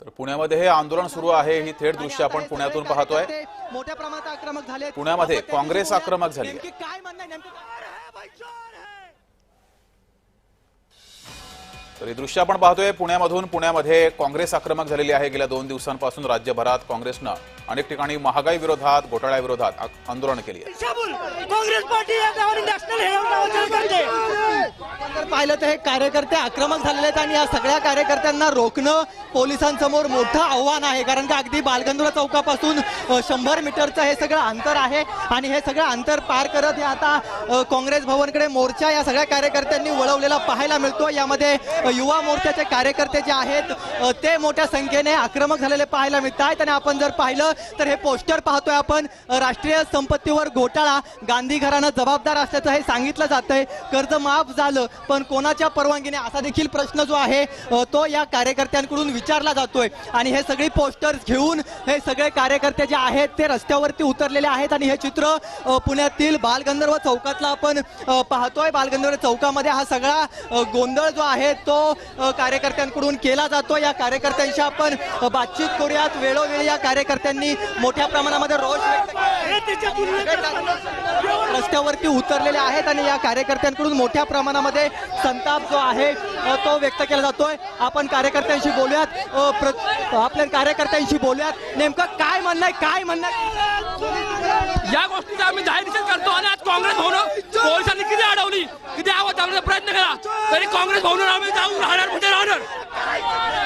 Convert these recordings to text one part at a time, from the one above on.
तर पुण्यामध्ये हे आंदोलन सुरू आहे, ही थेट दृश्य आपण पुण्यातून पाहतोय। मोठ्या प्रमाणात आक्रमक झाले पुण्यामध्ये काँग्रेस आक्रमक झाली आहे। काय म्हणणं नेमकं तर हे दृश्य आपण पाहतोय पुण्यामध्ये काँग्रेस आक्रमक झालेली आहे। गेल्या 2 दिवसांपासून राज्यभरात काँग्रेसनं अनेक ठिकाणी महागाई विरोधात, घोटाळ्याविरोधात आंदोलन केली आहे। काँग्रेस पार्टी नॅशनल जर पाहिलं तर हे कार्यकर्ते आक्रमक झालेले आहेत आणि या सगळ्या कार्यकर्त्यांना रोखणं पोलिसांसमोर मोठं आव्हान आहे, कारण का अगदी बालगंधर्व चौकापासून 100 मीटरचं हे सगळं अंतर आहे आणि हे सगळं अंतर पार करत हे आता काँग्रेस भवनकडे मोर्चा या सगळ्या कार्यकर्त्यांनी वळवलेला पाहायला मिळतो। यामध्ये युवा मोर्चाचे कार्यकर्ते जे आहेत ते मोठ्या संख्येने आक्रमक झालेले पाहायला मिळत आहेत आणि आपण जर पाहिलं तर हे पोस्टर पाहतोय आपण, राष्ट्रीय संपत्तीवर घोटाळा, गांधी घराणं जबाबदार असल्याचं हे सांगितलं जातंय। कर्ज माफ झालं पण कोणाच्या परवानगीने, असा देखील प्रश्न जो आहे तो या कार्यकर्त्यांकडून विचारला जातोय आणि हे सगळी पोस्टर्स घेऊन हे सगळे कार्यकर्ते जे आहेत ते रस्त्यावरती उतरलेले आहेत आणि हे चित्र पुण्यातील बालगंधर्व चौकातला आपण पाहतोय। बालगंधर्व चौकामध्ये हा सगळा गोंधळ जो आहे तो कार्यकर्त्यांकडून केला जातो। या कार्यकर्त्यांशी आपण बातचीत करूयात। वेळोवेळी या कार्यकर्त्यांनी मोठ्या प्रमाणामध्ये रोष रस्त्यावरती उतरलेले आहेत आणि या कार्यकर्त्यांकडून मोठ्या प्रमाणामध्ये संताप जो आहे तो व्यक्त केला जातोय। आपण कार्यकर्त्यांशी बोलूयात, आपल्या कार्यकर्त्यांशी बोलूयात, नेमकं काय म्हणणं आहे, काय म्हणणं या गोष्टीचा आम्ही जाहीर निषेध करतो आणि आज काँग्रेस भवन पोलिसांनी किती अडवली, किती आवाज दाबण्याचा प्रयत्न केला तरी काँग्रेस भवनावर आम्ही जाऊन राहणार म्हणजे राहणार।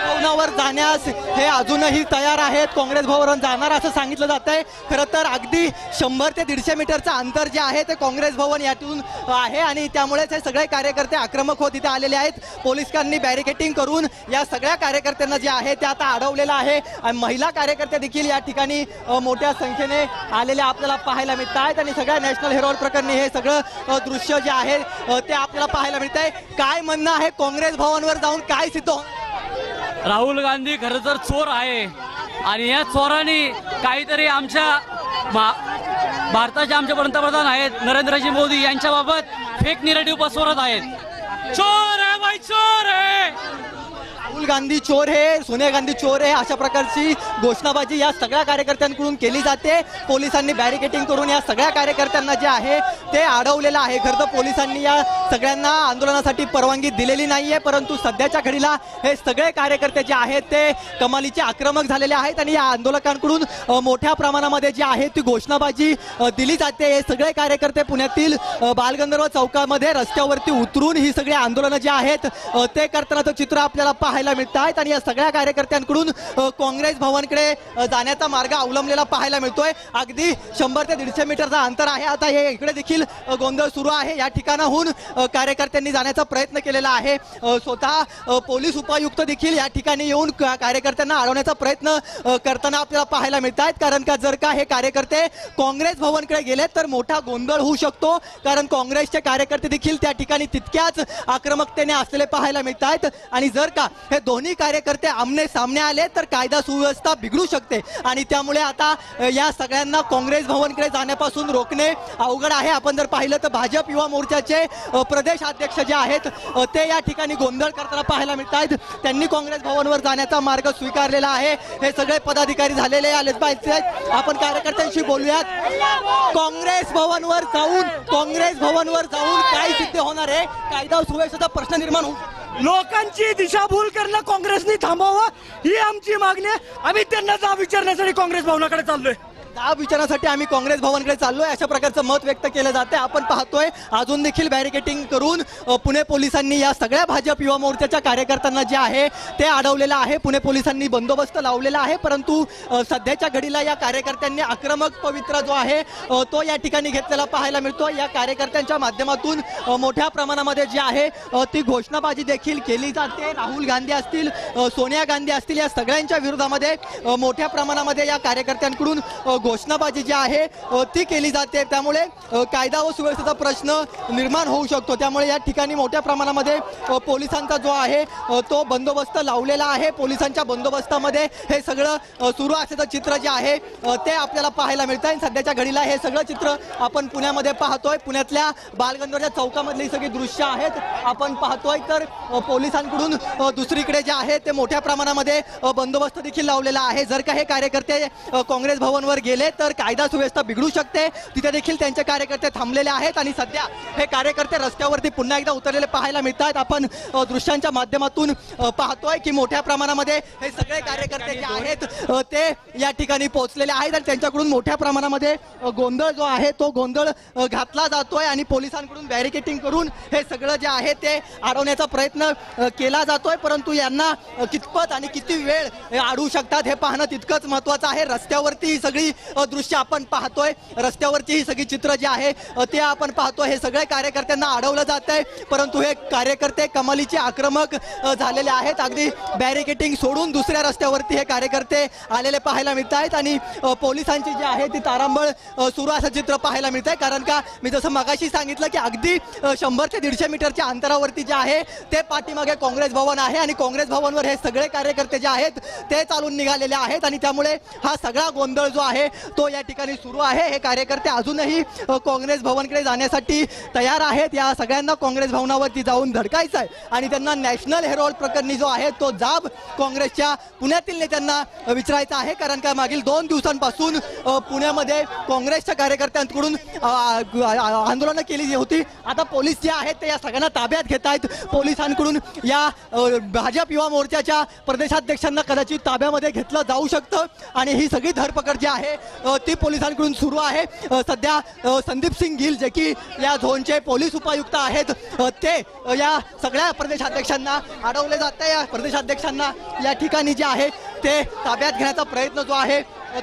भवनावर जाण्यास हे अजूनही तयार आहेत, काँग्रेस भवनावर जाणार असं सांगितलं जात आहे। खरं तर अगदी 100 ते 150 मीटरचं अंतर जे आहे ते काँग्रेस भवन यातून आहे आणि त्यामुळेच हे सगळे कार्यकर्ते आक्रमक होत इथे आलेले आहेत। पोलिसांनी बॅरिकेटिंग करून या सगळ्या कार्यकर्त्यांना जे आहे ते आता अडवलेलं आहे आणि महिला कार्यकर्ते देखील या ठिकाणी मोठ्या संख्येने आलेले आपल्याला पाहायला मिळत आहेत आणि सगळ्या नॅशनल हेरोड प्रकरणी हे सगळं दृश्य जे आहे ते आपल्याला पाहायला मिळत आहे। काय म्हणणं आहे, काँग्रेस भवनवर जाऊन काय सिद्ध राहुल गांधी खरं तर चोर आहे आणि या चोरांनी काहीतरी आमच्या भारताचे आमचे पंतप्रधान आहेत नरेंद्रजी मोदी यांच्याबाबत फेक निरेटिव्ह पसरवत आहेत। चोर आहे भाई, चोर आहे। राहुल गांधी चोर है, सोनिया गांधी चोर है, अशा प्रकारची घोषणाबाजी या सगळ्या कार्यकर्त्यांकडून केली जाते। पोलिसांनी बॅरिकेटिंग करून या सगळ्या कार्यकर्त्यांना जे आहे ते अडवलेलं आहे। खरं तर पोलिसांनी या सगळ्यांना आंदोलनासाठी परवानगी दिलेली नाहीये, परंतु सध्याच्या घडीला हे सगळे कार्यकर्ते जे आहेत ते कमालीचे आक्रमक झालेले आहेत आणि या आंदोलकांकडून मोठ्या प्रमाणामध्ये जी आहे ती घोषणाबाजी दिली जाते। हे सगळे कार्यकर्ते पुण्यातील बालगंधर्व चौकामध्ये रस्त्यावरती उतरून ही सगळी आंदोलनं जी आहेत ते करतानाचं चित्र आपल्याला पाहायला मिळत आहेत आणि या सगळ्या कार्यकर्त्यांकडून काँग्रेस भवनकडे जाण्याचा मार्ग अवलंबलेला पाहायला मिळतोय। अगदी 100 ते 150 मीटरचं अंतर आहे। आता हे इकडे देखील गोंधळ सुरू आहे। या ठिकाणाहून कार्यकर्त्यांनी जाण्याचा प्रयत्न केलेला आहे। स्वतः पोलीस उपायुक्त देखील या ठिकाणी येऊन कार्यकर्त्यांना अडवण्याचा प्रयत्न करताना आपल्याला पाहायला मिळत आहेत, कारण का जर का हे कार्यकर्ते काँग्रेस भवनकडे गेले तर मोठा गोंधळ होऊ शकतो, कारण काँग्रेसचे कार्यकर्ते देखील त्या ठिकाणी तितक्याच आक्रमकतेने असलेले पाहायला मिळत आहेत आणि जर का हे दोन्ही कार्यकर्ते आमने सामने आले तर कायदा सुव्यवस्था बिघडू शकते आणि त्यामुळे आता या सगळ्यांना काँग्रेस भवनकडे जाण्यापासून रोखणे अवघड आहे। आपण जर पाहिलं तर भाजप युवा मोर्चाचे प्रदेश अध्यक्ष जे आहेत ते या ठिकाणी गोंधळ करताना पाहायला मिळत आहेत। त्यांनी काँग्रेस भवनवर जाण्याचा मार्ग स्वीकारलेला आहे। हे सगळे पदाधिकारी झालेले आलेच पाहिजे। आपण कार्यकर्त्यांशी बोलूयात। काँग्रेस भवनवर जाऊन काय सिद्ध होणार आहे? कायदा सुव्यवस्थेचा प्रश्न निर्माण होऊ, लोकांची दिशाभूल करणं काँग्रेसने थांबवावं ही आमची मागणी आहे। आम्ही त्यांना जाब विचारण्यासाठी काँग्रेस भवनाकडे चाललोय। जाब विचारण्यासाठी आम्ही काँग्रेस भवनकडे चाललोय अशा प्रकारचं मत व्यक्त केलं जाते। आपण पाहतोय अजून देखील बॅरिकेटिंग करून पुणे पोलिसांनी या सगळ्या भाजप युवा मोर्चाच्या कार्यकर्त्यांना जे आहे ते अडवलेलं आहे। पुणे पोलिसांनी बंदोबस्त लावलेला आहे, परंतु सध्याच्या घडीला या कार्यकर्त्यांनी आक्रमक पवित्रा जो आहे तो या ठिकाणी घेतलेला पाहायला मिळतो। या कार्यकर्त्यांच्या माध्यमातून मोठ्या प्रमाणामध्ये जे आहे ती घोषणाबाजी देखील केली जाते। राहुल गांधी असतील, सोनिया गांधी असतील, या सगळ्यांच्या विरोधामध्ये मोठ्या प्रमाणामध्ये या कार्यकर्त्यांकडून घोषणाबाजी जी आहे ती केली जाते, त्यामुळे कायदा व सुव्यवस्थेचा प्रश्न निर्माण होऊ शकतो. त्यामुळे या ठिकाणी मोठ्या प्रमाणामध्ये पोलिसांचा जो आहे तो बंदोबस्त लावलेला आहे. पोलिसांच्या बंदोबस्तामध्ये हे सगळं सुरू असल्याचं चित्र जे आहे ते आपल्याला पाहायला मिळतं आहे. सध्याच्या घडीला हे सगळं चित्र आपण पुण्यामध्ये पाहतोय. पुण्यातल्या बालगंधर्वच्या चौकामधली ही सगळी दृश्य आहेत आपण पाहतोय. तर पोलिसांकडून दुसरीकडे जे आहे ते मोठ्या प्रमाणामध्ये बंदोबस्त देखील लावलेला आहे. जर का हे कार्यकर्ते काँग्रेस भवनवर गेले तर कायदा सुव्यवस्था बिघडू शकते. तिथे देखील त्यांचे कार्यकर्ते थांबलेले आहेत आणि सध्या हे कार्यकर्ते रस्त्यावरती पुन्हा एकदा उतरलेले पाहायला मिळतात. आपण दृश्यांच्या माध्यमातून पाहतोय की मोठ्या प्रमाणामध्ये हे सगळे कार्यकर्ते जे आहेत ते या ठिकाणी पोहोचलेले आहेत आणि त्यांच्याकडून मोठ्या प्रमाणामध्ये गोंधळ जो आहे तो गोंधळ घातला जातोय आणि पोलिसांकडून बॅरिकेटिंग करून हे सगळं जे आहे ते अडवण्याचा प्रयत्न केला जातोय. परंतु यांना कितपत आणि किती वेळ अडवू शकतात हे पाहणं तितकंच महत्त्वाचं आहे. रस्त्यावरती ही सगळी दृश्य आपण पाहतोय. रस्त्यावरची ही सगळी चित्र जी आहे ते आपण पाहतोय. हे सगळे कार्यकर्त्यांना अडवलं जात आहे, परंतु हे कार्यकर्ते कमालीचे आक्रमक झालेले आहेत. अगदी बॅरिकेटिंग सोडून दुसऱ्या रस्त्यावरती हे कार्यकर्ते आलेले पाहायला मिळत आहेत आणि पोलिसांची जी आहे ती तारांबळ सुरू असं चित्र पाहायला मिळत आहे. कारण का मी जसं मगाशी सांगितलं की अगदी 100 ते 150 मीटरच्या अंतरावरती जे आहे ते पाठीमागे काँग्रेस भवन आहे आणि काँग्रेस भवनवर हे सगळे कार्यकर्ते जे आहेत ते चालून निघालेले आहेत आणि त्यामुळे हा सगळा गोंधळ जो आहे तो या ठिकाणी सुरू आहे. हे कार्यकर्ते अजूनही काँग्रेस भवनकडे जाण्यासाठी तयार आहेत. या सगळ्यांना काँग्रेस भवनावरती जाऊन धडकायचं आहे आणि त्यांना नॅशनल हेरोल्ड प्रकरणी जो आहे तो जाब काँग्रेसच्या पुण्यातील नेत्यांना विचारायचा आहे. कारण का मागील 2 दिवसांपासून पुण्यामध्ये काँग्रेसच्या कार्यकर्त्यांकडून आंदोलनं केली होती. आता पोलीस जे आहेत ते या सगळ्यांना ताब्यात घेत आहेत. पोलिसांकडून या भाजप युवा मोर्चाच्या प्रदेशाध्यक्षांना कदाचित ताब्यामध्ये घेतलं जाऊ शकतं आणि ही सगळी धरपकड जी आहे ती पोलिसांकडून सुरू आहे. सध्या संदीप सिंग गिल जे की या झोनचे पोलीस उपायुक्त आहेत ते या सगळ्या प्रदेशाध्यक्षांना अडवले जाते. या प्रदेशाध्यक्षांना या ठिकाणी जे आहे ते ताब्यात घेण्याचा प्रयत्न जो आहे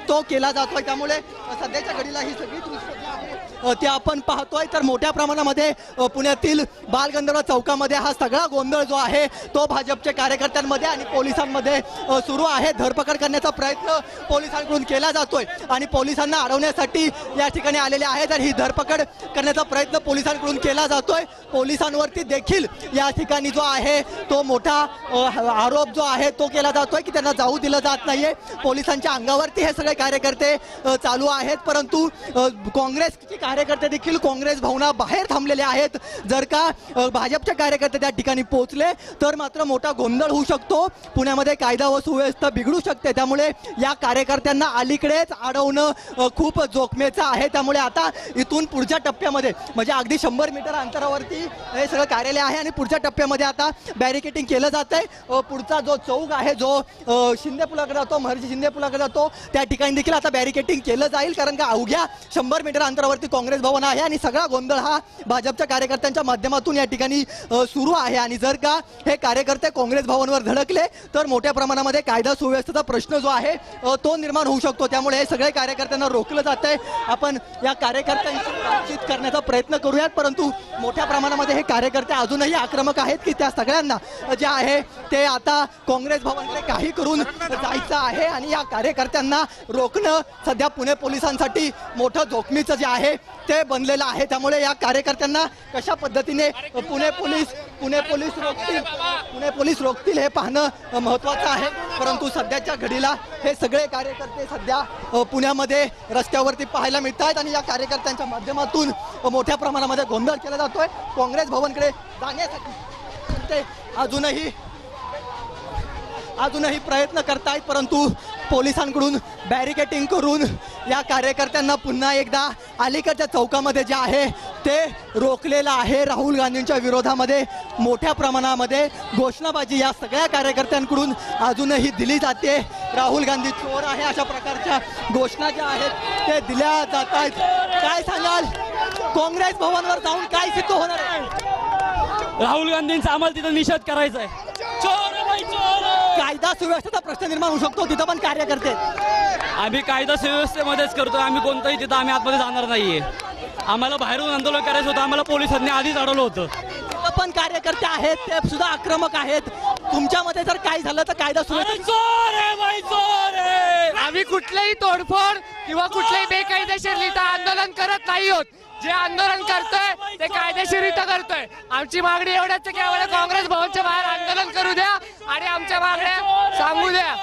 तो केला जातोय. त्यामुळे सध्याच्या घडीला ही सगळी दृश्य जी आहे ते आपण पाहतोय. तर मोठ्या प्रमाणामध्ये पुण्यातील बालगंधर्व चौकामध्ये हा सगळा गोंधळ जो आहे तो भाजपच्या कार्यकर्त्यांमध्ये आणि पोलिसांमध्ये सुरू आहे. धरपकड करण्याचा प्रयत्न पोलिसांकडून केला जातोय आणि पोलिसांना अडवण्यासाठी या ठिकाणी आलेले आहेत आणि ही धरपकड करण्याचा प्रयत्न पोलिसांकडून केला जातोय. पोलिसांवरती देखील या ठिकाणी जो आहे तो मोठा आरोप जो आहे तो केला जातोय की त्यांना जाऊ दिलं जात नाहीये. पोलिसांच्या अंगावरती हे सगळे कार्यकर्ते चालू आहेत, परंतु काँग्रेसचे कार्यकर्ते देखील काँग्रेस भवनाबाहेर थांबलेले आहेत. जर का भाजपचे कार्यकर्ते त्या ठिकाणी पोहोचले तर मात्र मोठा गोंधळ होऊ शकतो. पुण्यामध्ये कायदा व सुव्यवस्था बिघडू शकते. त्यामुळे या कार्यकर्त्यांना अलीकडेच अडवणं खूप जोखमीचं आहे. त्यामुळे आता इथून पुढच्या टप्प्यामध्ये म्हणजे अगदी 100 मीटर अंतरावरती हे सगळं कार्यालय आहे आणि पुढच्या टप्प्यामध्ये आता बॅरिकेटिंग केलं जात आहे. पुढचा जो चौक आहे जो शिंदे पुलाकडे जातो, महर्षी शिंदे पुलाकडे जातो, त्या ठिकाणी देखील आता बॅरिकेटिंग केलं जाईल. कारण का अवघ्या 100 मीटर अंतरावरती काँग्रेस भवन आहे आणि सगळा गोंधळ हा भाजपच्या कार्यकर्त्यांच्या माध्यमातून या ठिकाणी सुरू आहे. आणि जर का हे कार्यकर्ते काँग्रेस भवनवर धडकले तर मोठ्या प्रमाणामध्ये कायदा सुव्यवस्थेचा प्रश्न जो आहे तो निर्माण होऊ शकतो. त्यामुळे हे सगळे कार्यकर्त्यांना रोखलं जात आहे. आपण या कार्यकर्त्यांशी बातचीत करण्याचा प्रयत्न करूयात, परंतु मोठ्या प्रमाणामध्ये हे कार्यकर्ते अजूनही आक्रमक आहेत की त्या सगळ्यांना जे आहे ते आता काँग्रेस भवनकडे काही करून जायचं आहे आणि या कार्यकर्त्यांना रोखणं सध्या पुणे पोलिसांसाठी मोठं जोखमीचं जे आहे ते बनलेलं आहे. त्यामुळे या कार्यकर्त्यांना कशा पद्धतीने पुणे पोलीस रोखतील हे पाहणं महत्त्वाचं आहे. परंतु सध्याच्या घडीला हे सगळे कार्यकर्ते सध्या पुण्यामध्ये रस्त्यावरती पाहायला मिळत आहेत आणि या कार्यकर्त्यांच्या माध्यमातून मोठ्या प्रमाणामध्ये गोंधळ केला जातोय. काँग्रेस भवनकडे जाण्यासाठी ते अजूनही प्रयत्न करतायत, परंतु पोलिसांकडून बॅरिकेटिंग करून या कार्यकर्त्यांना पुन्हा एकदा अलीकडच्या चौकामध्ये जे आहे ते रोखलेलं आहे. राहुल गांधींच्या विरोधामध्ये मोठ्या प्रमाणामध्ये घोषणाबाजी या सगळ्या कार्यकर्त्यांकडून अजूनही दिली जाते. राहुल गांधी चोर आहे अशा प्रकारच्या घोषणा ज्या आहेत ते दिल्या जात आहेत. काय सांगाल, काँग्रेस भवनवर जाऊन काय सिद्ध होणार आहे? राहुल गांधींचा आम्हाला तिथं निषेध करायचा आहे. कायदा सुव्यवस्थेचा प्रश्न निर्माण होऊ शकतो, तिथं पण कार्यकर्ते आम्ही कायदा सुव्यवस्थेमध्येच करतो. आम्ही कोणताही तिथं आम्ही आतमध्ये जाणार नाहीये. आम्हाला बाहेरून आंदोलन करायचं होतं, आम्हाला पोलिसांनी आधीच अडवलं होतं. तिथं पण कार्यकर्ते आहेत ते सुद्धा आक्रमक आहेत. तुमच्यामध्ये जर काय झालं तर कायदा सुव्यवस्था चोर आहे बाई, चोर आहे. आम्ही कुठलीही तोडफोड किंवा कुठल्याही बेकायदेशीरित्या आंदोलन करत नाही आहोत. जे आंदोलन करतोय ते कायदेशीरित्या करतोय. आमची मागणी एवढ्याच आहे की आम्हाला काँग्रेस भवनच्या बाहेर आंदोलन करू द्या आणि आमच्या मागण्या सांगू द्या.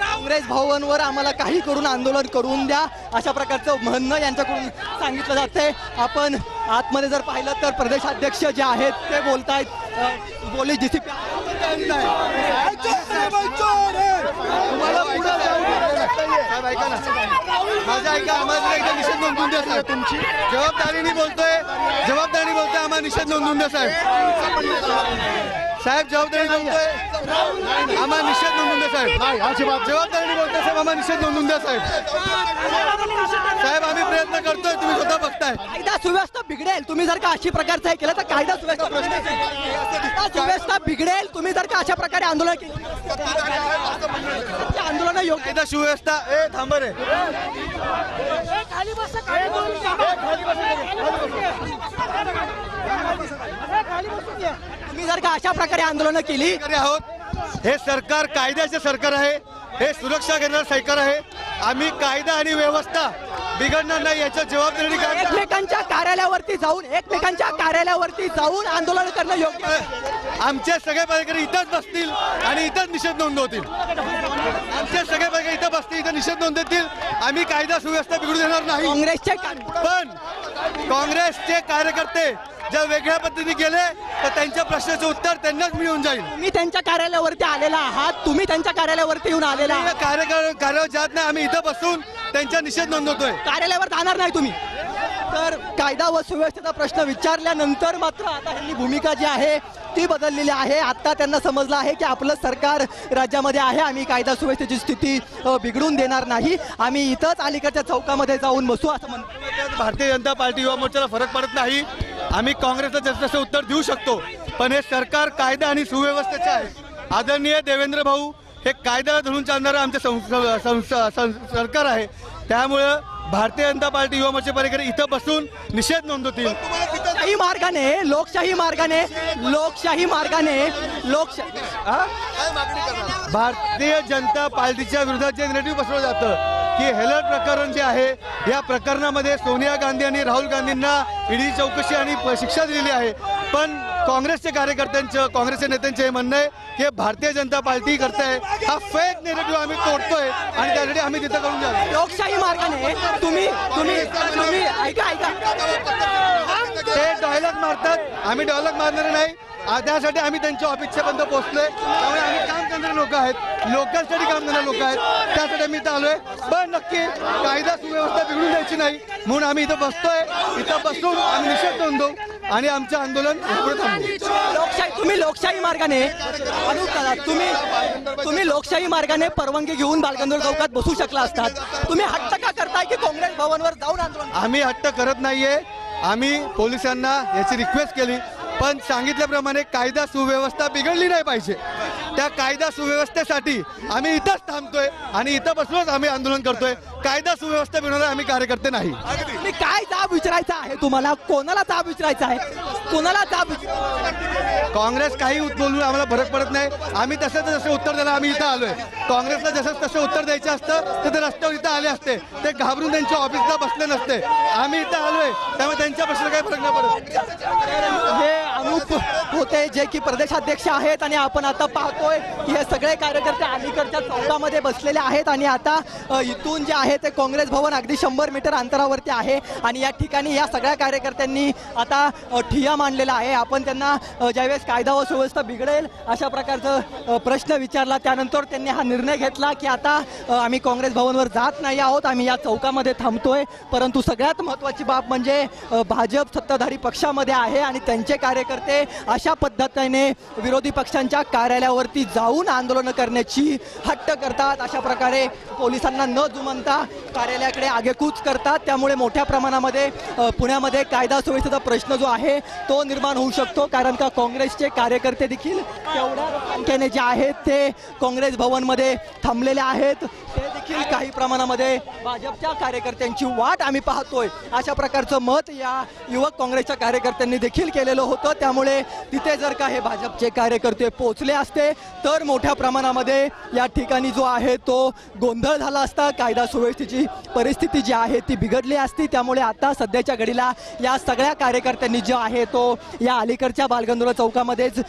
काँग्रेस भवनवर आम्हाला काही करून आंदोलन करून द्या अशा प्रकारचं म्हणणं यांच्याकडून सांगितलं जातंय. आपण आतमध्ये जर पाहिलं तर प्रदेशाध्यक्ष जे आहेत ते बोलतायत. पोलीस डीसीपी माझा ऐका, आम्हाला एकदा निषेध नोंदवून द्या साहेब. तुमची जबाबदारीने बोलतोय आम्हाला निषेध नोंदवून द्या साहेब. साहेब जबाबदारी बोलतोय आम्हाला निषेध नोंदवून द्या साहेब. जबाबदारीने बोलतोय साहेब, आम्हाला निषेध नोंदवून द्या साहेब. साहेब आम्ही प्रयत्न करतोय, तुम्ही स्वतः बघताय. कायदा सुव्यवस्था बिघडेल तुम्ही जर का अशी प्रकारचं हे केलं तर. कायदा सुव्यवस्था सुव्यवस्था बिघडेल तुम्ही जर का अशा प्रकारे आंदोलन केलं. आंदोलन योग्य. कायदा सुव्यवस्था थांब रे. तुम्ही जर का अशा प्रकारे आंदोलन केली. आहोत हे सरकार कायद्याचे सरकार आहे, हे सुरक्षा घेणारं सरकार आहे. आम्ही कायदा आणि व्यवस्था बिघडणार नाही याच्या जबाबदारी. एकमेकांच्या कार्यालयावरती जाऊन आंदोलन करणं योग्य. आमचे सगळे पदाधिकारी इथंच बसतील आणि इथंच निषेध नोंदवतील. आमचे सगळे पदाधिकारी इथं बसतील, इथं निषेध नोंदवतील. आम्ही कायदा सुव्यवस्था बिघडू देणार नाही. पण काँग्रेसचे कार्यकर्ते जर वेगळ्या पद्धतीने गेले तर त्यांच्या प्रश्नाचं उत्तर त्यांनाच मिळून जाईल. तुम्ही त्यांच्या कार्यालयावरती आलेला आहात. तुम्ही त्यांच्या कार्यालयावरती येऊन आलेला आहात. कार्यालयावर जात नाही, आम्ही इथं बसून त्यांचा निषेध नोंदवतोय. कार्यालयावर जाणार नाही तुम्ही. तर कायदा व सुव्यवस्थेचा प्रश्न विचारल्यानंतर मात्र आता त्यांनी भूमिका जी आहे ती बदललेली आहे. आता त्यांना समजलं आहे की आपलं सरकार राज्यामध्ये आहे. आम्ही कायदा सुव्यवस्थेची स्थिती बिघडून देणार नाही. आम्ही इथंच अलीकडच्या चौकामध्ये जाऊन बसू असं म्हणतो. भारतीय जनता पार्टी युवा मोर्चाला फरक पडत नाही. आम्ही काँग्रेसला जसं तसं उत्तर देऊ शकतो, पण हे सरकार कायदा आणि सुव्यवस्थेचे आहे. आदरणीय देवेंद्र भाऊ हे कायद्याला धरून चालणारं आमचं सरकार आहे. त्यामुळं भारतीय जनता पार्टी युवा मोर्चा पदाधिकारी इथं बसून निषेध नोंदवतील. लोकशाही मार्गाने भारतीय जनता पार्टीच्या विरोधात जे नेरेटिव्ह पसरवलं जातं की हेलर प्रकरण जे आहे, या प्रकरणामध्ये सोनिया गांधी आणि राहुल गांधींना ईडी चौकशी आणि शिक्षा दिलेली आहे. पण काँग्रेसच्या कार्यकर्त्यांचं, काँग्रेसच्या नेत्यांचं हे म्हणणं आहे की भारतीय जनता पार्टी करताय. हा फेक नेरेटिव्ह आम्ही तोडतोय आणि त्यासाठी आम्ही तिथं करून द्या. लोकशाही मार्गाने तुम्ही ऐका ते डायलॉग मारतात, आम्ही डायलॉग मारणार नाही. त्यासाठी आम्ही त्यांच्या ऑफिसच्या पर्यंत पोहोचलोय. त्यामुळे आम्ही काम करणारे लोक आहेत, लोकांसाठी काम करणारे लोक आहेत, त्यासाठी आम्ही इथं आलोय. पण नक्की कायदा सुव्यवस्था बिघडून द्यायची नाही म्हणून आम्ही इथं बसतोय. इथं बसून आम्ही निषेध नोंदवू आणि आमचं आंदोलन पुढे थांबवू. तुम्ही लोकशाही मार्गाने परवानगी घेऊन बालगंधर्व चौकात बसू शकला असतात. तुम्ही हट्ट का करताय की काँग्रेस भवनवर जाऊन आंदोलन? आम्ही हट्ट करत नाहीये. आम्ही पोलिसांना याची रिक्वेस्ट केली, पण सांगितल्याप्रमाणे कायदा सुव्यवस्था बिघडली नाही पाहिजे. त्या कायदा सुव्यवस्थेसाठी आम्ही इथंच थांबतोय आणि इथं बसूनच आम्ही आंदोलन करतोय. कायदा सुव्यवस्था बिघडवणारे आम्ही कार्यकर्ते नाही. तुम्ही काय जाब विचारायचा आहे? तुम्हाला कोणाला जाब विचारायचा आहे? कोणाला जाब? काँग्रेस काही बोलून आम्हाला फरक पडत नाही. आम्ही तसं उत्तर द्यायला आम्ही इथं आलोय. काँग्रेसला जसं तसं उत्तर द्यायचं असतं तर ते रस्त्यावर इथं आले असते. ते घाबरून त्यांच्या ऑफिसला बसले नसते. आम्ही इथं आलोय, त्यामुळे त्यांच्या प्रश्न काही फरक नाही पडत. हे अनुप होते जे की प्रदेशाध्यक्ष आहेत आणि आपण आता पाहतोय की हे सगळे कार्यकर्ते अलीकडच्या चौकामध्ये बसलेले आहेत. आणि आता इथून जे आहे ते काँग्रेस भवन अगदी 100 मीटर अंतरावरती आहे. आणि या ठिकाणी या सगळ्या कार्यकर्त्यांनी आता ठिय्या मांडलेला आहे. आपण त्यांना ज्यावेळेस कायदा व सुव्यवस्था बिघडेल अशा प्रकारचा प्रश्न विचारला, त्यानंतर त्यांनी हा निर्णय घेतला की आता आम्ही काँग्रेस भवनवर जात नाही आहोत, आम्ही या चौकामध्ये थांबतोय. परंतु सगळ्यात महत्त्वाची बाब म्हणजे भाजप सत्ताधारी पक्षामध्ये आहे आणि त्यांचे कार्यकर्ते अशा पद्धतीने विरोधी पक्षांच्या कार्यालयावरती जाऊन आंदोलन करण्याची हट्ट करतात. अशा प्रकारे पोलिसांना न जुमानता कार्यालयाकडे आगेकूच करतात. त्यामुळे मोठ्या प्रमाणामध्ये पुण्यामध्ये कायदा सुव्यवस्थेचा प्रश्न जो आहे तो निर्माण होऊ शकतो, कारण का काँग्रेसचे कार्यकर्ते देखील तेवढ्या संख्येने जे आहेत ते काँग्रेस भवनमध्ये थांबलेले आहेत. ते देखील काही प्रमाणामध्ये भाजपच्या कार्यकर्त्यांची वाट आम्ही पाहतोय अशा प्रकारचं मत या युवक काँग्रेसच्या कार्यकर्त्यांनी देखील केलेलं होतं. त्यामुळे तिथे जर का हे भाजपचे कार्यकर्ते पोहोचले असते तर मोठ्या प्रमाणामध्ये या ठिकाणी जो आहे तो गोंधळ झाला असता, कायदा सुव्यवस्थेची परिस्थिती जी आहे ती बिघडली असती. त्यामुळे आता सध्याच्या घडीला या सगळ्या कार्यकर्त्यांनी जो आहे तो या अलीकडच्या बालगंधर्व चौकामध्येच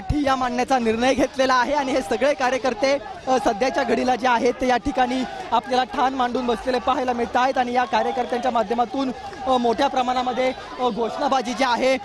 ठिय्या मांडण्याचा निर्णय घेतलेला आहे आणि हे सगळे कार्यकर्ते सध्याच्या घडीला जे आहेत ते या ठिकाणी आपल्याला ठाण मांडून बसलेले पाहायला मिळत आहेत आणि या कार्यकर्त्यांच्या माध्यमातून मोठ्या प्रमाणामध्ये घोषणाबाजी जी आहे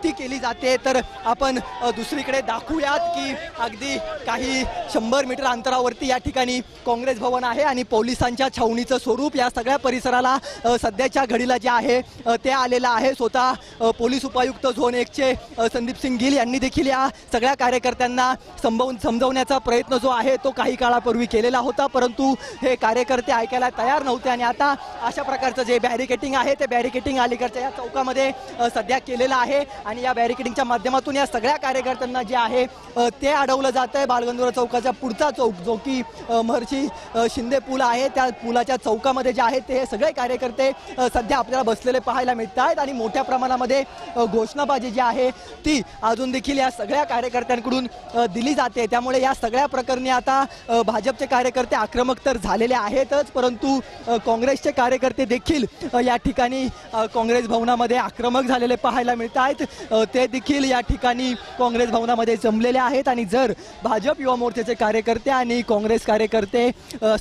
ती केली जाते. तर आपण दुसरीकडे दाखवूयात की अगदी काही 100 मीटर अंतरावरती या ठिकाणी काँग्रेस भवन आहे आणि पोलिसांच्या छावणीचं स्वरूप या सगळ्या परिसराला सध्याच्या घडीला जे आहे ते आलेलं आहे. स्वतः पोलीस उपायुक्त झोन 1चे संदीप सिंग गिल यांनी देखील या सगळ्या कार्यकर्त्यांना समजवण्याचा प्रयत्न जो आहे तो काही काळापूर्वी केलेला होता, परंतु हे कार्यकर्ते ऐकायला तयार नव्हते आणि आता अशा प्रकारचं जे बॅरिकेटिंग आहे ते बॅरिकेटिंग अलीकडच्या या चौकामध्ये सध्या केलेलं आहे आणि या बॅरिकेटिंगच्या माध्यमातून या सगळ्या कार्यकर्त्यांना जे आहे ते अडवलं जात आहे. बालगंधर्व चौकाचा पुढचा चौक जो की महर्षी शिंदे पूल आहे त्या पुलाच्या चौकामध्ये जे आहेत ते हे सगळे कार्यकर्ते सध्या आपल्याला बसलेले पाहायला मिळत आहेत आणि मोठ्या प्रमाणामध्ये घोषणाबाजी जी आहे ती अजून देखील या सगळ्या कार्यकर्त्यांकडून दिली जाते. त्यामुळे या सगळ्या प्रकरणी आता भाजपचे कार्यकर्ते आक्रमक तर झालेले आहेतच, परंतु काँग्रेसचे कार्यकर्ते देखील या ठिकाणी काँग्रेस भवनामध्ये आक्रमक झालेले पाहायला मिळत आहेत. ते देखील या ठिकाणी काँग्रेस भवनामध्ये जमलेले आहेत आणि जर भाजप युवा मोर्चाचे कार्यकर्ते आणि काँग्रेस कार्यकर्ते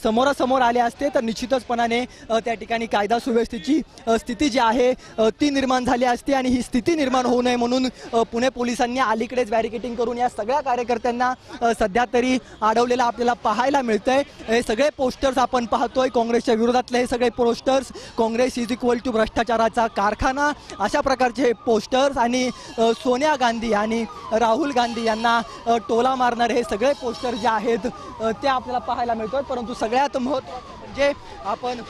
समोरासमोर आले असते तर निश्चितचपणाने त्या ठिकाणी कायदा सुव्यवस्थेची स्थिती जी आहे ती निर्माण झाली असती आणि ही स्थिती निर्माण होऊ नये म्हणून पुणे पोलिसांनी अलीकडेच बॅरिकेटिंग करून या सगळ्या कार्यकर्त्यांना सध्या तरी अडवलेलं आपल्याला पाहायला मिळतंय. हे सगळे पोस्टर्स आपण पाहतोय काँग्रेसच्या विरोधातले हे सगळे posters, Congress is equal to भ्रष्टाचाराचा कारखाना अशा प्रकारचे हे पोस्टर्स आणि सोनिया गांधी आणि राहुल गांधी यांना टोला मारणारे हे सगळे पोस्टर जे आहेत ते आपल्याला पाहायला मिळतोय. परंतु सगळ्यात महत्त्वाचं म्हणजे आपण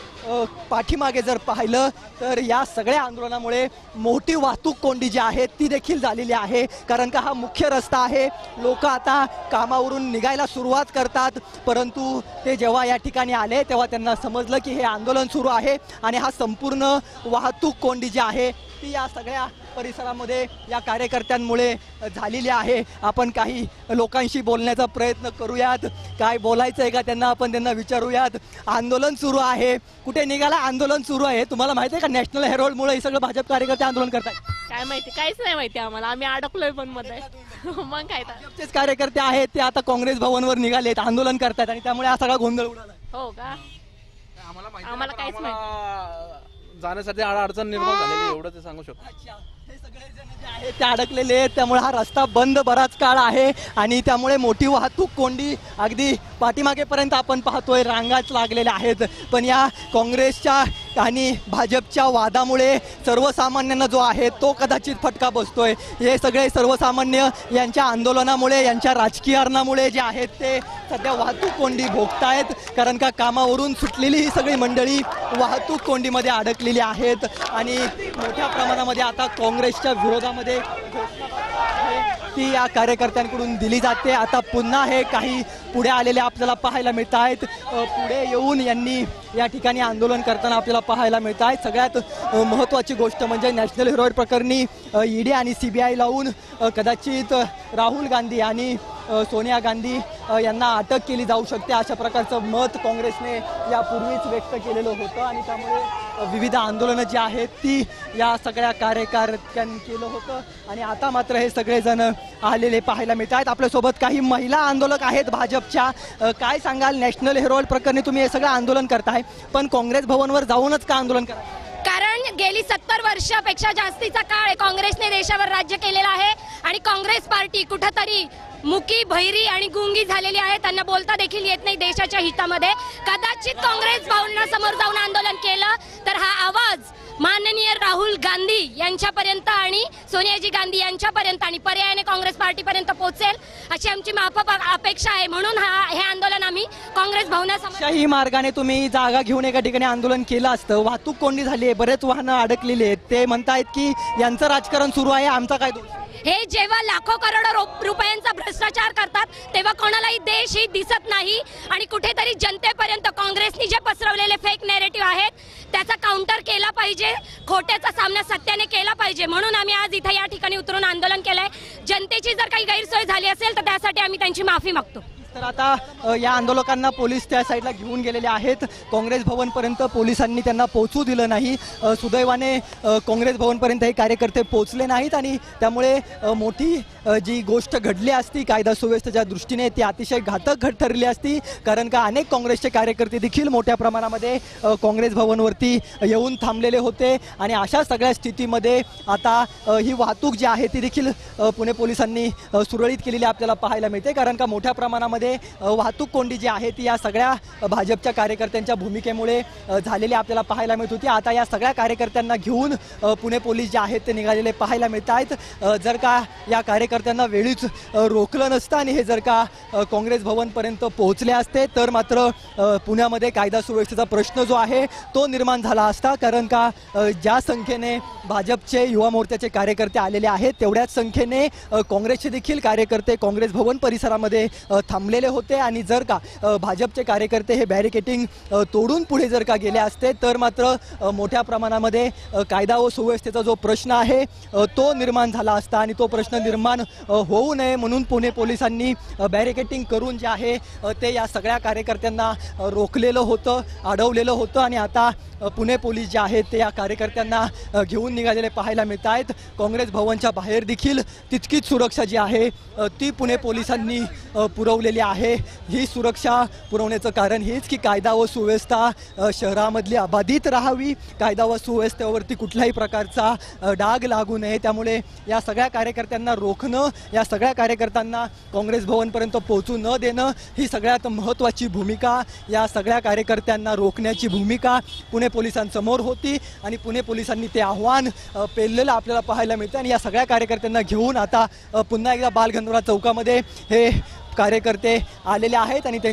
पाठीमागे जर पाहिलं तर या सगळ्या आंदोलनामुळे मोठी वाहतूक कोंडी जी आहे ती देखील झालेली आहे, कारण का हा मुख्य रस्ता आहे. लोक आता कामावरून निघायला सुरुवात करतात, परंतु ते जेव्हा या ठिकाणी आले तेव्हा त्यांना समजलं की हे आंदोलन सुरू आहे आणि हा संपूर्ण वाहतूक कोंडी जी आहे ती या सगळ्या परिसरामध्ये या कार्यकर्त्यांमुळे झालेली आहे. आपण काही लोकांशी बोलण्याचा प्रयत्न करूयात, काय बोलायचं आहे का त्यांना आपण त्यांना विचारूयात. आंदोलन सुरू आहे, कुठे निघाला? आंदोलन सुरू आहे. तुम्हाला माहिती आहे का नॅशनल हेरोल्डमुळे हे सगळं भाजप कार्यकर्ते आंदोलन करतात? काय माहिती, काहीच नाही माहिती आम्हाला, आम्ही अडकलोय पण मध्ये. मग काय तर भाजपचेच कार्यकर्ते आहेत ते आता काँग्रेस भवनवर निघालेत, आंदोलन करतात आणि त्यामुळे हा सगळा गोंधळ उडाला. हो का? आम्हाला काहीच माहिती. जाण्यासाठी अडचण निर्माण झालेली एवढं ते सांगू शकतो. हे सगळे जण जे आहेत ते अडकलेले आहेत, त्यामुळे हा रस्ता बंद बराच काळ आहे आणि त्यामुळे मोठी वाहतूक कोंडी अगदी पाठीमागेपर्यंत आपण पाहतोय रांगाच लागलेल्या आहेत. पण या काँग्रेसच्या आणि भाजपच्या वादामुळे सर्वसामान्यांना जो आहे तो कदाचित फटका बसतोय. हे सगळे सर्वसामान्य यांच्या आंदोलनामुळे यांच्या राजकीय कारणामुळे जे आहेत ते सध्या वाहतूक कोंडी भोगतायत, कारण का कामावरून सुटलेली ही सगळी मंडळी वाहतूक कोंडीमध्ये अडकलेली आहेत आणि मोठ्या प्रमाणामध्ये आता काँग्रेसच्या विरोधामध्ये ती या कार्यकर्त्यांकडून दिली जाते. आता पुन्हा हे काही पुढे आलेले आपल्याला पाहायला मिळत आहेत, पुढे येऊन यांनी या ठिकाणी आंदोलन करताना आपल्याला पाहायला मिळत आहेत. सगळ्यात महत्त्वाची गोष्ट म्हणजे नॅशनल हेरोल्ड प्रकरणी ईडी आणि CBI लावून कदाचित राहुल गांधी आणि सोनिया गांधी यांना अटक केली जाऊ शकते अशा प्रकारचं मत काँग्रेसने यापूर्वीच व्यक्त केलेलं होतं आणि त्यामुळे विविध आंदोलनं जी आहेत ती या सगळ्या कार्यकर्त्यांनी केलं होतं आणि आता मात्र हे सगळेजण आलेले पाहायला मिळत आहेत. आपल्यासोबत काही महिला आंदोलक आहेत भाजपच्या. काय सांगाल, नॅशनल हेरोल्ड प्रकरणी तुम्ही हे सगळं आंदोलन करताय, पण काँग्रेस भवनवर जाऊनच का आंदोलन करा? कारण गेली 70 वर्षापेक्षा जास्तीचा काळ काँग्रेसने देशावर राज्य केलेला आहे आणि काँग्रेस पार्टी कुठंतरी मुकी, बहिरी आणि गुंगी झालेली आहे. त्यांना बोलता देखील येत नाही देशाच्या हितामध्ये. कदाचित काँग्रेस भवनासमोर जाऊन आंदोलन केलं तर हा आवाज माननीय राहुल गांधी यांच्यापर्यंत आणि सोनियाजी गांधी यांच्यापर्यंत आणि पर्यायाने काँग्रेस पार्टीपर्यंत पोहोचेल अशी आमची माफक अपेक्षा आहे. म्हणून हे आंदोलन आम्ही काँग्रेस भवनासमोर अशाही मार्गाने तुम्ही जागा घेऊन एका ठिकाणी आंदोलन केलं असतं. वाहतूक कोंडी झाली आहे, बरेच वाहनं अडकलेली आहेत. ते म्हणतायत की यांचं राजकारण सुरू आहे, आमचा काय दोष? हे जेव्हा लाखो करोडो रुपयांचा भ्रष्टाचार करतात तेव्हा कोणालाही देश ही दिसत नाही आणि कुठेतरी जनतेपर्यंत काँग्रेसनी जे पसरवलेले फेक नॅरेटिव्ह आहेत त्याचा काउंटर केला पाहिजे, खोट्याचा सामना सत्याने केला पाहिजे. म्हणून आम्ही आज इथे या ठिकाणी उतरून आंदोलन केलंय. जनतेची जर काही गैरसोय झाली असेल तर त्यासाठी आम्ही त्यांची माफी मागतो. तर आता या आंदोलकांना पोलीस त्या साईडला घेऊन गेलेले आहेत. काँग्रेस भवनपर्यंत पोलिसांनी त्यांना पोहोचू दिलं नाही. सुदैवाने काँग्रेस भवनपर्यंत हे कार्यकर्ते पोहोचले नाहीत आणि त्यामुळे मोठी जी गोष्ट घडली असती कायदा सुव्यवस्थेच्या दृष्टीने ती अतिशय घातक ठरली असती. कारण का अनेक काँग्रेसचे कार्यकर्ते देखील मोठ्या प्रमाणामध्ये काँग्रेस भवनवरती येऊन थांबलेले होते आणि अशा सगळ्या स्थितीमध्ये आता ही वाहतूक जी आहे ती देखील पुणे पोलिसांनी सुरळीत केलेली आपल्याला पाहायला मिळते. कारण का मोठ्या प्रमाणामध्ये वाहतूक कोंडी जी आहे ती या सगळ्या भाजपच्या कार्यकर्त्यांच्या भूमिकेमुळे झालेली आपल्याला पाहायला मिळत होती. आता या सगळ्या कार्यकर्त्यांना घेऊन पुणे पोलीस जे आहेत ते निघालेले पाहायला मिळत आहेत. जर का या कार्यकर्त्यांना वेळीच रोखलं नसतं आणि हे जर का काँग्रेस भवनपर्यंत पोहोचले असते तर मात्र पुण्यामध्ये कायदा सुव्यवस्थेचा प्रश्न जो आहे तो निर्माण झाला असता. कारण का ज्या संख्येने भाजपचे युवा मोर्चाचे कार्यकर्ते आलेले आहेत तेवढ्याच संख्येने काँग्रेसचे देखील कार्यकर्ते काँग्रेस भवन परिसरामध्ये थांबलेले होते आणि जर का भाजपचे कार्यकर्ते हे बॅरिकेटिंग तोडून पुढे जर का गेले असते तर मात्र मोठ्या प्रमाणामध्ये कायदा व सुव्यवस्थेचा जो प्रश्न आहे तो निर्माण झाला असता आणि तो प्रश्न निर्माण होऊ नये म्हणून पुणे पोलिसांनी बॅरिकेटिंग करून जे आहे ते या सगळ्या कार्यकर्त्यांना रोखलेलं होतं, अडवलेलं होतं आणि आता पुणे पोलीस जे आहेत ते या कार्यकर्त्यांना घेऊन निघालेले पाहायला मिळत आहेत. काँग्रेस भवनच्या बाहेर देखील तितकीच सुरक्षा जी आहे ती पुणे पोलिसांनी पुरवलेली आहे. ही सुरक्षा पुरवण्याचं कारण हेच की कायदा व सुव्यवस्था शहरामधली अबाधित राहावी, कायदा व सुव्यवस्थेवरती कुठल्याही प्रकारचा डाग लागू नये. त्यामुळे या सगळ्या कार्यकर्त्यांना रोखणं, या सगळ्या कार्यकर्त्यांना काँग्रेस भवनपर्यंत पोहोचू न देणं ही सगळ्यात महत्त्वाची भूमिका, या सगळ्या कार्यकर्त्यांना रोखण्याची भूमिका पुणे पोलिसांसमोर होती आणि पुणे पोलिसांनी ते आव्हान पेललेलं आपल्याला पाहायला मिळतं आणि या सगळ्या कार्यकर्त्यांना घेऊन आता पुन्हा एकदा बालगंधर्व चौकामध्ये हे कार्यकर्ते आलेले आहेत आणि